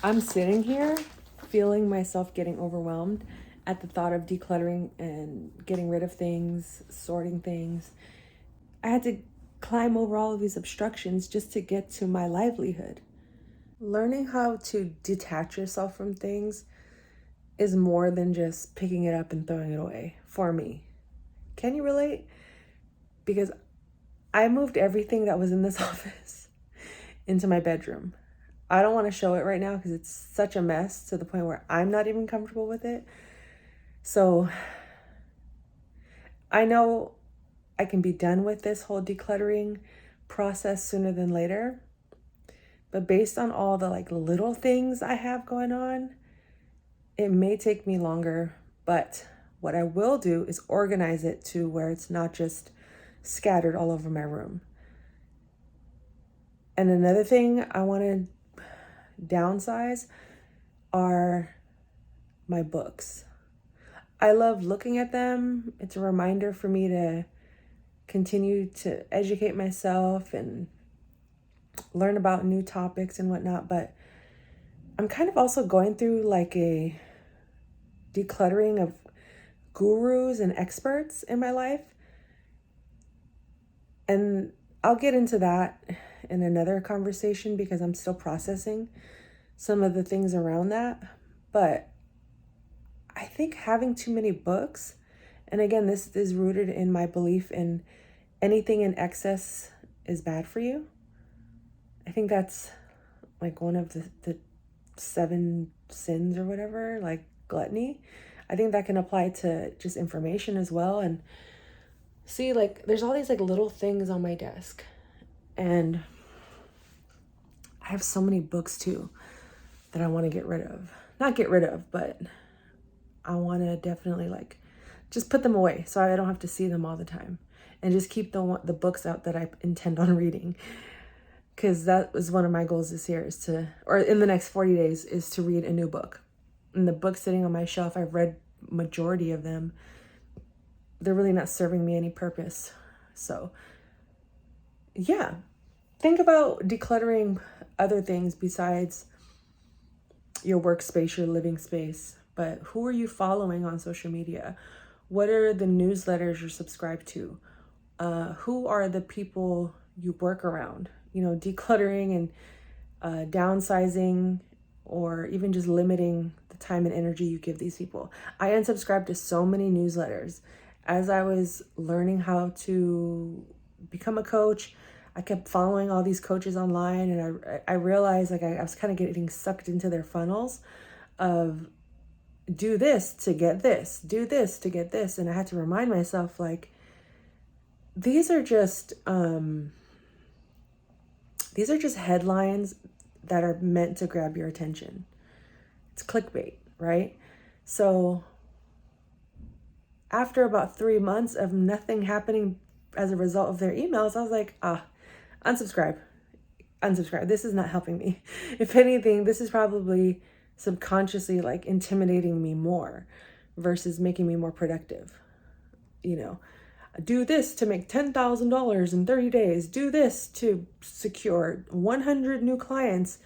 I'm sitting here feeling myself getting overwhelmed at the thought of decluttering and getting rid of things, sorting things. I had to climb over all of these obstructions just to get to my livelihood. Learning how to detach yourself from things is more than just picking it up and throwing it away for me. Can you relate? Because I moved everything that was in this office into my bedroom. I don't want to show it right now because it's such a mess to the point where I'm not even comfortable with it. So I know I can be done with this whole decluttering process sooner than later. But based on all the little things I have going on, it may take me longer. But what I will do is organize it to where it's not just scattered all over my room. And another thing I want to downsize are my books. I love looking at them. It's a reminder for me to continue to educate myself and learn about new topics and whatnot. But I'm kind of also going through a decluttering of gurus and experts in my life. And I'll get into that in another conversation because I'm still processing some of the things around that. But I think having too many books, and again, this is rooted in my belief in anything in excess is bad for you. I think that's one of the 7 sins or whatever, like gluttony. I think that can apply to just information as well. And see, there's all these little things on my desk, and I have so many books too that I want to get rid of. Not get rid of, but I want to definitely just put them away so I don't have to see them all the time, and just keep the books out that I intend on reading. Because that was one of my goals this year or in the next 40 days, is to read a new book. And the books sitting on my shelf, I've read majority of them. They're really not serving me any purpose. So yeah, think about decluttering other things besides your workspace, your living space. But who are you following on social media? What are the newsletters you're subscribed to? Who are the people you work around? Decluttering and downsizing, or even just limiting the time and energy you give these people. I unsubscribed to so many newsletters. As I was learning how to become a coach, I kept following all these coaches online, and I realized I was kind of getting sucked into their funnels of do this to get this, do this to get this. And I had to remind myself, these are just headlines that are meant to grab your attention. It's clickbait, right? So after about 3 months of nothing happening as a result of their emails, I was like, unsubscribe. This is not helping me. If anything, this is probably subconsciously intimidating me more versus making me more productive. Do this to make $10,000 in 30 days. Do this to secure 100 new clients.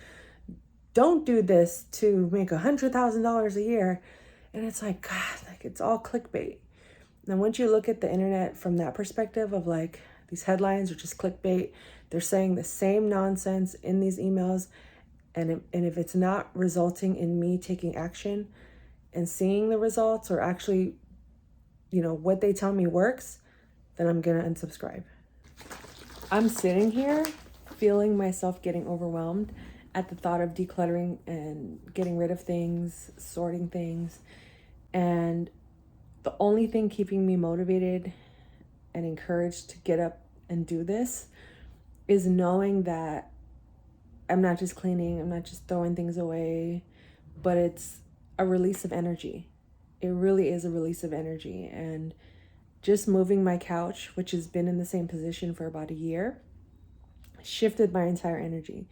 Don't do this to make $100,000 a year. And it's God, it's all clickbait. And once you look at the internet from that perspective of these headlines are just clickbait, they're saying the same nonsense in these emails. And if it's not resulting in me taking action and seeing the results, or actually, what they tell me works, then I'm going to unsubscribe. I'm sitting here feeling myself getting overwhelmed at the thought of decluttering and getting rid of things, sorting things. And the only thing keeping me motivated and encouraged to get up and do this is knowing that I'm not just cleaning, I'm not just throwing things away, but it's a release of energy. It really is a release of energy. And just moving my couch, which has been in the same position for about a year, shifted my entire energy.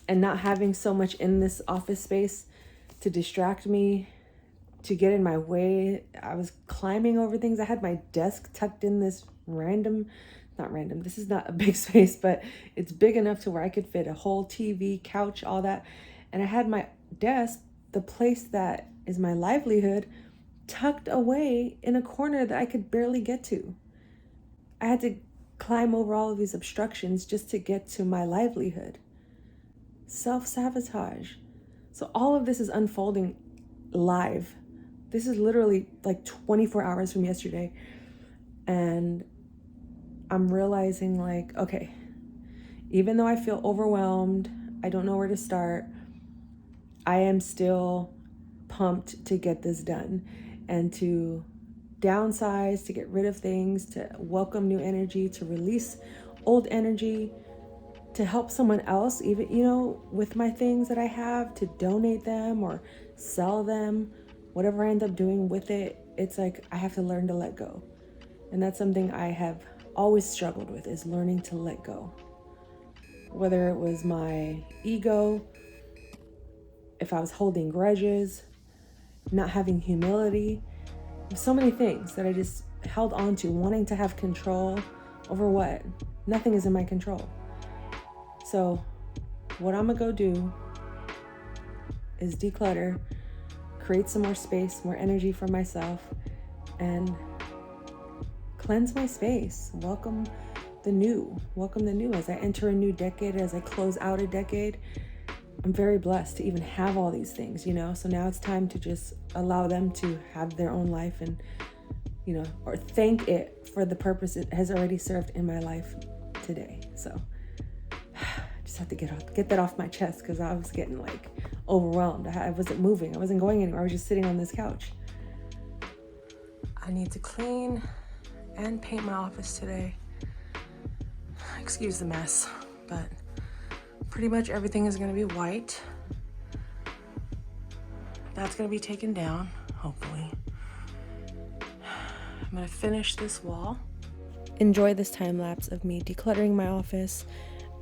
And not having so much in this office space to distract me, to get in my way. I was climbing over things. I had my desk tucked in this this is not a big space, but it's big enough to where I could fit a whole TV, couch, all that. And I had my desk, the place that is my livelihood, tucked away in a corner that I could barely get to. I had to climb over all of these obstructions just to get to my livelihood. Self-sabotage. So all of this is unfolding live. This is literally like 24 hours from yesterday. And I'm realizing like, okay, even though I feel overwhelmed, I don't know where to start, I am still pumped to get this done and to downsize, to get rid of things, to welcome new energy, to release old energy, to help someone else, even, with my things that I have, to donate them or sell them, whatever I end up doing with it. It's like I have to learn to let go. And that's something I have always struggled with, is learning to let go. Whether it was my ego, if I was holding grudges, not having humility, so many things that I just held on to, wanting to have control over what? Nothing is in my control. So what I'm gonna go do is declutter, create some more space, more energy for myself, and cleanse my space. Welcome the new as I enter a new decade, as I close out a decade. I'm very blessed to even have all these things, so now it's time to just allow them to have their own life and, or thank it for the purpose it has already served in my life today. So I just have to get that off my chest, because I was getting like overwhelmed. I wasn't moving. I wasn't going anywhere. I was just sitting on this couch. I need to clean and paint my office today. Excuse the mess, but pretty much everything is gonna be white. That's gonna be taken down, hopefully. I'm gonna finish this wall. Enjoy this time lapse of me decluttering my office.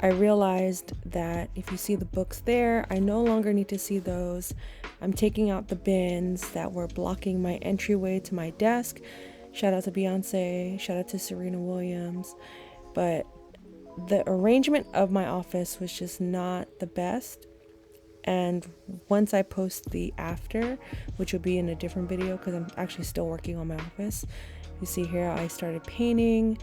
I realized that if you see the books there, I no longer need to see those. I'm taking out the bins that were blocking my entryway to my desk. Shout out to Beyonce, shout out to Serena Williams. But the arrangement of my office was just not the best. And once I post the after, which will be in a different video because I'm actually still working on my office, you see here I started painting.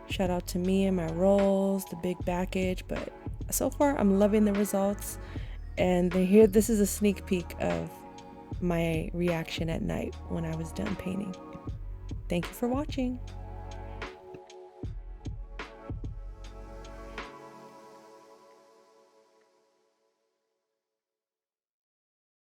Shout out to me and my rolls, the big baggage. But so far I'm loving the results. And here, this is a sneak peek of my reaction at night when I was done painting. Thank you for watching.